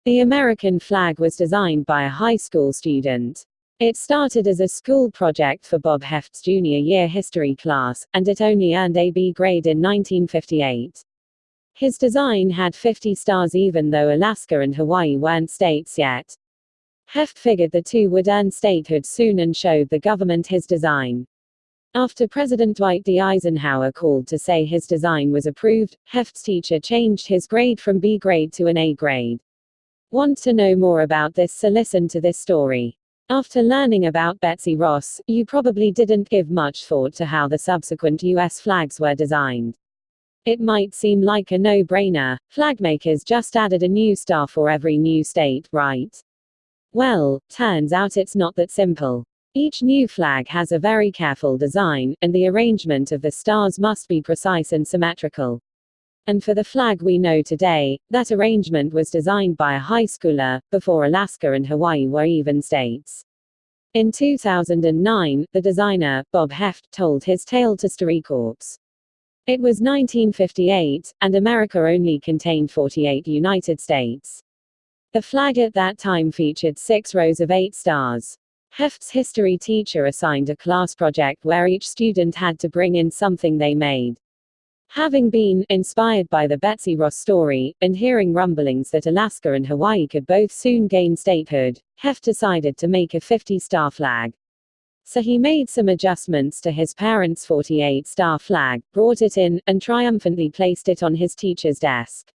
The American flag was designed by a high school student. It started as a school project for Bob Heft's junior year history class, and it only earned a B grade in 1958. His design had 50 stars even though Alaska and Hawaii weren't states yet. Heft figured the two would earn statehood soon and showed the government his design. After President Dwight D. Eisenhower called to say his design was approved, Heft's teacher changed his grade from B grade to an A grade. Want to know more about this, so listen to this story. After learning about Betsy Ross, you probably didn't give much thought to how the subsequent US flags were designed. It might seem like a no-brainer. Flagmakers just added a new star for every new state, right? Well, turns out it's not that simple. Each new flag has a very careful design, and the arrangement of the stars must be precise and symmetrical. And for the flag we know today, that arrangement was designed by a high schooler, before Alaska and Hawaii were even states. In 2009, the designer, Bob Heft, told his tale to StoryCorps. It was 1958, and America only contained 48 United States. The flag at that time featured 6 rows of 8 stars. Heft's history teacher assigned a class project where each student had to bring in something they made. Having been inspired by the Betsy Ross story, and hearing rumblings that Alaska and Hawaii could both soon gain statehood, Heft decided to make a 50-star flag. So he made some adjustments to his parents' 48-star flag, brought it in, and triumphantly placed it on his teacher's desk.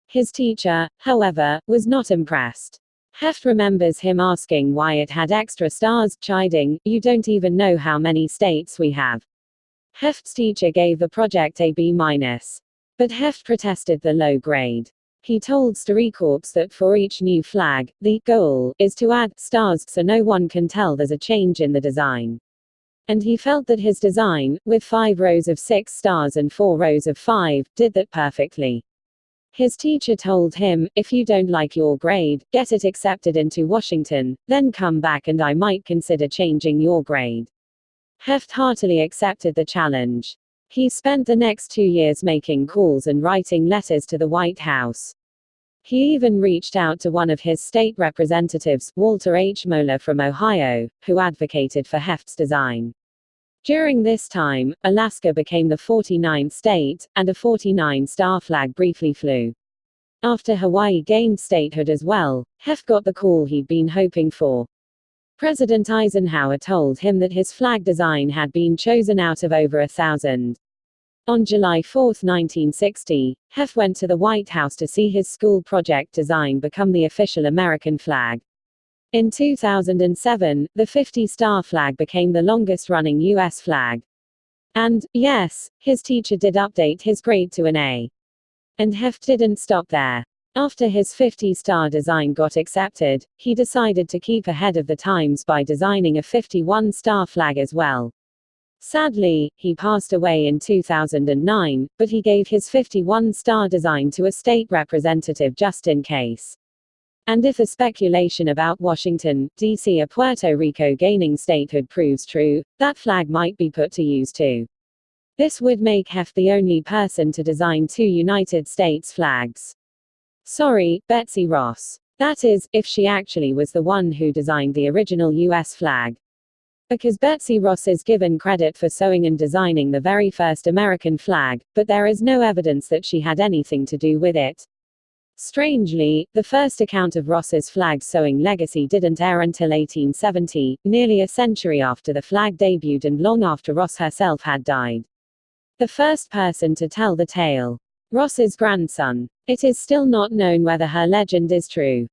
His teacher, however, was not impressed. Heft remembers him asking why it had extra stars, chiding, "You don't even know how many states we have." Heft's teacher gave the project a B-. But Heft protested the low grade. He told StoryCorps that for each new flag, the goal is to add stars so no one can tell there's a change in the design. And he felt that his design, with 5 rows of 6 stars and 4 rows of 5, did that perfectly. His teacher told him, "If you don't like your grade, get it accepted into Washington, then come back and I might consider changing your grade." Heft heartily accepted the challenge. He spent the next 2 years making calls and writing letters to the White House. He even reached out to one of his state representatives, Walter H. Moeller from Ohio, who advocated for Heft's design. During this time, Alaska became the 49th state, and a 49-star flag briefly flew. After Hawaii gained statehood as well, Heft got the call he'd been hoping for. President Eisenhower told him that his flag design had been chosen out of over 1,000. On July 4, 1960, Heft went to the White House to see his school project design become the official American flag. In 2007, the 50-star flag became the longest-running U.S. flag. And, yes, his teacher did update his grade to an A. And Heft didn't stop there. After his 50-star design got accepted, he decided to keep ahead of the times by designing a 51-star flag as well. Sadly, he passed away in 2009, but he gave his 51-star design to a state representative just in case. And if the speculation about Washington, D.C. or Puerto Rico gaining statehood proves true, that flag might be put to use too. This would make Heft the only person to design 2 United States flags. Sorry, Betsy Ross. That is, if she actually was the one who designed the original US flag. Because Betsy Ross is given credit for sewing and designing the very first American flag, but there is no evidence that she had anything to do with it. Strangely, the first account of Ross's flag sewing legacy didn't air until 1870, nearly a century after the flag debuted and long after Ross herself had died. The first person to tell the tale. Ross's grandson. It is still not known whether her legend is true.